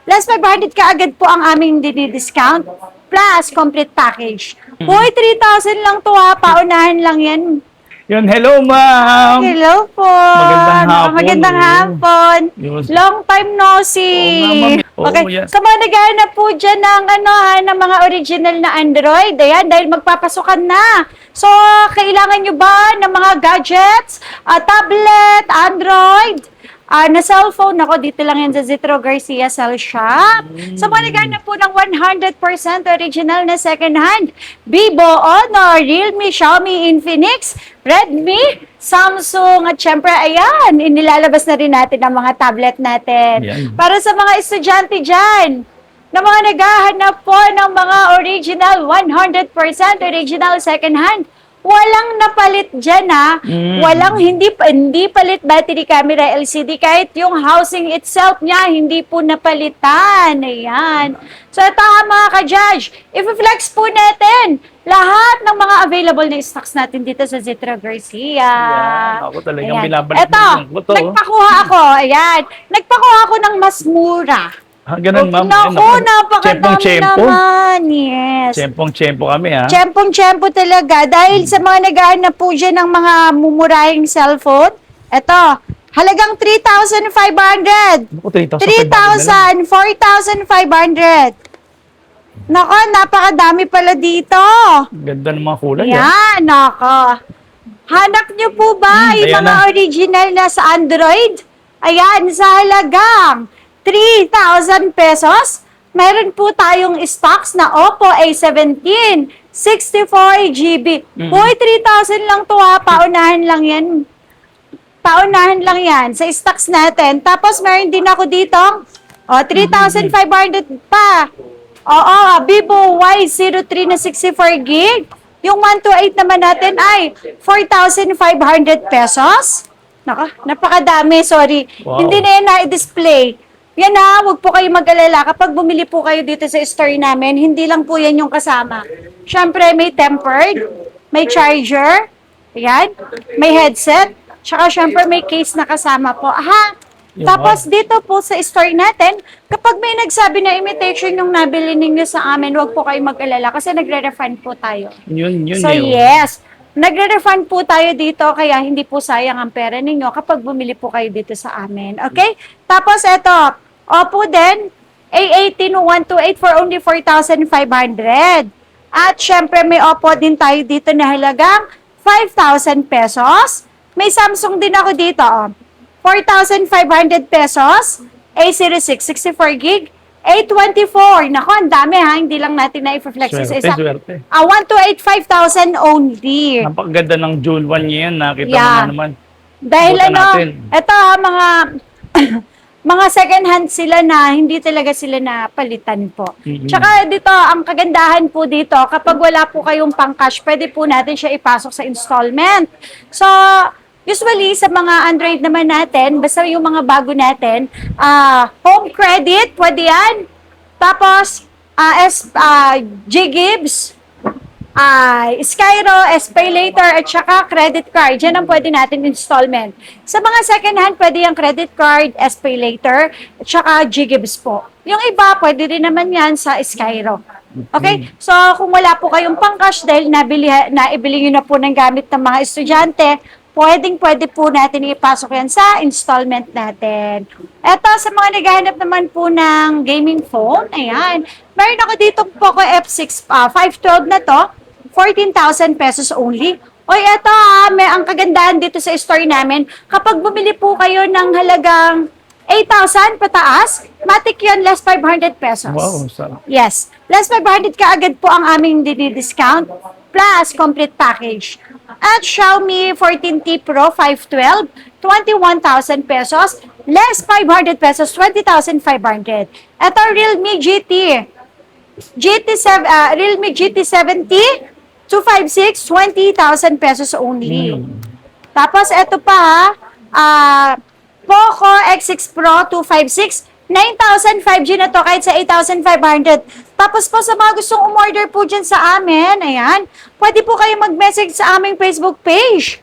Last 500 ka agad po ang aming dinidiscount plus complete package. Hoy, 3,000 lang to ha. Paunahan lang yan. Yun, hello ma'am! Hello po. Magandang hapon. Magandang hapon. Yes. Long time no see. Oo, ma'am. Oo, Okay. yan. Sa mga naghahanap po dyan ng, ng mga original na Android, ayan, dahil magpapasukan na. So, kailangan nyo ba ng mga gadgets, tablet, Android, na cellphone? Ako, dito lang yan sa Zitro Garcia Cell Shop. Sa mga naghahanap po ng 100% original na second hand, Vivo, Honor, Realme, Xiaomi, Infinix, Redmi, Samsung, at syempre, ayan, inilalabas na rin natin ang mga tablet natin. Ayan. Para sa mga estudyante dyan, na mga naghahanap po ng mga original, 100% original second hand, walang napalit dyan ha. Walang hindi palit battery camera LCD, kahit yung housing itself niya hindi po napalitan. Ayan. So ito ha mga ka-judge, i-flex po natin lahat ng mga available na stocks natin dito sa Zitro Garcia. Yan. Ako talagang Ayan. binabalik Eto, mo to. nagpakuha ako. Ayan. Nagpakuha ako ng mas mura. Ganun ma'am. Naku, napakadami Tiyempo. naman. Yes. Tiyempong-tiyempo kami ha. Tiyempong-tiyempo talaga. Dahil sa mga naghahanap po dyan ng mga mumurahing cellphone, eto, halagang 3,500. Ako, 3,000. 3,000, 4,500. Nako, napakadami pala dito. Ganda ng mga kulay ha. Yan, nako. Hanap nyo po ba yung ayan mga na. original na sa Android? Ayan, sa halagang 3,000 pesos, meron po tayong stocks na Oppo A17, 64GB. Hoy, 3,000 lang to ha, paunahan lang yan. Paunahan lang yan sa stocks natin. Tapos meron din ako dito, 3,500 pa. Oo, Vivo Y03 na 64GB. Yung 128 naman natin ay 4,500 pesos. Naka, napakadami, sorry. Wow. Hindi na yan na-display. Yan ha, huwag po kayo mag-alala. Kapag bumili po kayo dito sa store namin, hindi lang po yan yung kasama. Siyempre, may tempered, may charger, ayan, may headset, tsaka siyempre may case na kasama po. Ha? Yung Tapos dito po sa store natin, kapag may nagsabi na imitation yung nabili ninyo sa amin, huwag po kayo mag-alala kasi nagre-refund po tayo. Yun So yun. yes, nagre-refund po tayo dito kaya hindi po sayang ang pera ninyo kapag bumili po kayo dito sa amin. Okay? Tapos eto, Oppo din, A18 128 for only 4,500. At syempre may Oppo din tayo dito na halagang 5,000 pesos. May Samsung din ako dito, 4,500 pesos. A06, 64GB. A24, nako, ang dami ha, hindi lang natin na i-flex sa isa. Swerte. 128, 5,000 only. Napakaganda ng Jewel 1 niya yan. Nakita Yeah. mo naman. Dahil Subukan natin. eto ha, mga mga second hand sila na hindi talaga sila na palitan po. Tsaka dito, ang kagandahan po dito, kapag wala po kayong pang-cash, pwede po natin siya ipasok sa installment. So, usually, sa mga Android naman natin, basta yung mga bago natin, home credit, pwede yan. Tapos, G-Gibbs, Skyro, SPayLater, at saka credit card. Yan ang pwede natin installment. Sa mga second hand, pwede yung credit card, SPayLater, at saka G-Gibbs po. Yung iba, pwede rin naman yan sa Skyro. Okay? So, kung wala po kayong pang-cash dahil naibili nyo na po ng gamit ng mga estudyante, pwede po natin ipasok yan sa installment natin. Eto, sa mga naghahanap naman po ng gaming phone, ayan. Meron ako dito Poco F6, 512 na to, 14,000 pesos only. Oy, eto may ang kagandahan dito sa store namin, kapag bumili po kayo ng halagang 8,000 pataas, matik yun, less 500 pesos. Wow, sarap. Yes. Less 500 ka agad po ang aming dinidiscount plus complete package. At Xiaomi 14T Pro 512, 21,000 pesos, less 500 pesos, 20,500. Ito, Realme Realme GT70, 256, 20,000 pesos only. Tapos, ito pa Poco X6 Pro 256, 9,000 5G na to kahit sa 8,500. Tapos po sa mga gustong umorder po dyan sa amin, ayan, pwede po kayo mag-message sa aming Facebook page.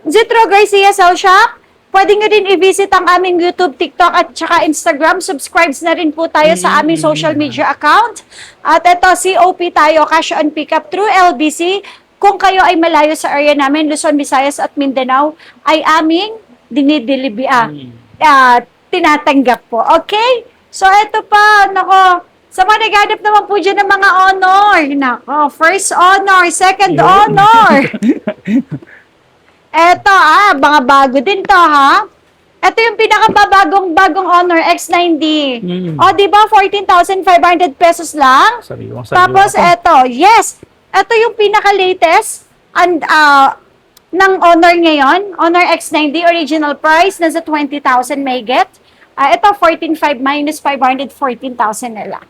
Zitro Garcia Cell Shop. pwede nyo din i-visit ang aming YouTube, TikTok at saka Instagram. Subscribe na rin po tayo sa aming social media account. At ito, COP tayo, cash on pickup through LBC. Kung kayo ay malayo sa area namin, Luzon, Visayas at Mindanao, ay aming tinatanggap po. Okay? So, ito pa, nako, sa mga naghanap naman po dyan ng mga honor. Nako, first honor, second honor. Eto, mga bago din to, ha? Ito yung pinakabagong honor, X9D. O, di ba, 14,500 pesos lang? Tapos, eto, yes, ito yung pinaka-latest and ng honor ngayon, honor X9D, original price, nasa 20,000 may get. Ito, 14,500 minus 500, 14,000 na lang.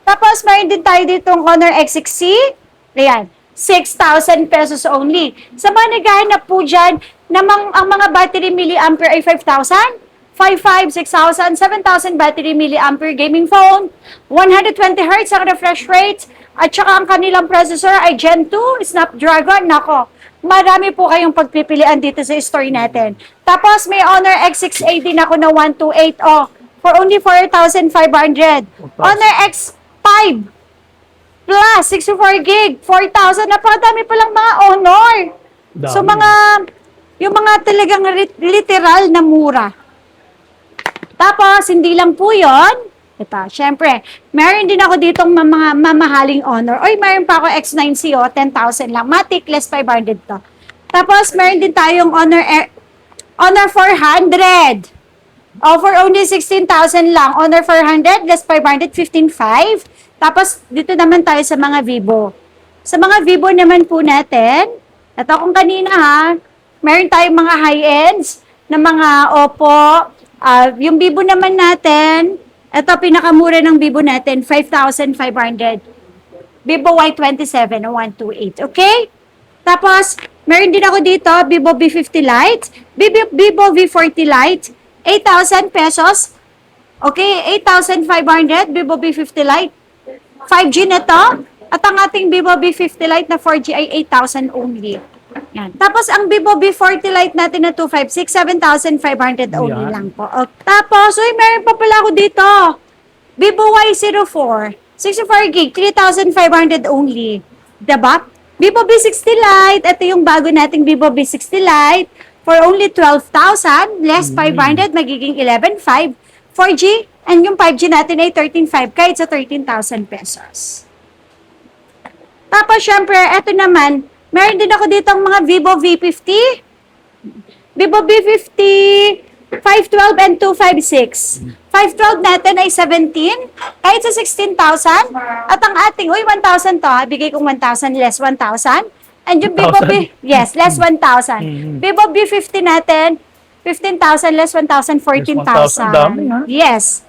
Tapos, mayroon din tayo ditong honor X6C. Ayan, 6,000 pesos only. Sa mga naghahanap po dyan, ang mga battery milliampere ay 5,000, 5,500, 6,000, 7,000 battery milliampere gaming phone, 120 Hz ang refresh rate, at saka ang kanilang processor ay Gen 2, Snapdragon. Nako, marami po kayong pagpipilian dito sa store natin. Tapos may Honor X6A din ako na 128 for only 4,500. Honor X5 Plus 64 gig, 4,000. Napakadami palang mga Honor. Dami. So yung mga talagang literal na mura. Tapos hindi lang po 'yon. Ito, syempre, meron din ako ditong mga mamahaling Honor. Oy, meron pa ako X9C, 10,000 lang. Matic, less 500 to. Tapos, meron din tayong Honor 400. For only 16,000 lang. Honor 400, less 500, 15,500. Tapos, dito naman tayo sa mga Vivo. Sa mga Vivo naman po natin, ito kung kanina ha, meron tayong mga high-ends na mga Oppo. Yung Vivo naman natin, ito, pinakamura ng Vivo natin, 5,500. Vivo Y27 o 128, okay? Tapos, meron din ako dito, Vivo V50 Lite, Vivo V40 Lite, 8,000 pesos. Okay, 8,500, Vivo V50 Lite. 5G na to. At ang ating Vivo V50 Lite na 4G ay 8,000 only. Yan. Tapos, ang Vivo V40 Lite natin na 256, 7,500 only lang po. Tapos, meron pa pala ako dito. Vivo Y04, 64 gig, 3,500 only. Diba? Vivo V60 Lite, ito yung bago nating Vivo V60 Lite for only 12,000, less 500, magiging 11,500. 4G, and yung 5G natin ay 13,500, kahit sa 13,000 pesos. Tapos, syempre, ito naman, meron din ako dito ang mga Vivo V50. Vivo V50, 512 and 256. 512 natin ay 17, kahit sa 16,000. At ang ating, 1,000 to, bigay kong 1,000 less 1,000. And yung Vivo B, yes, less 1,000. Vivo B50 natin, 15,000 less 1,000, 14,000. Dami, ha? Yes.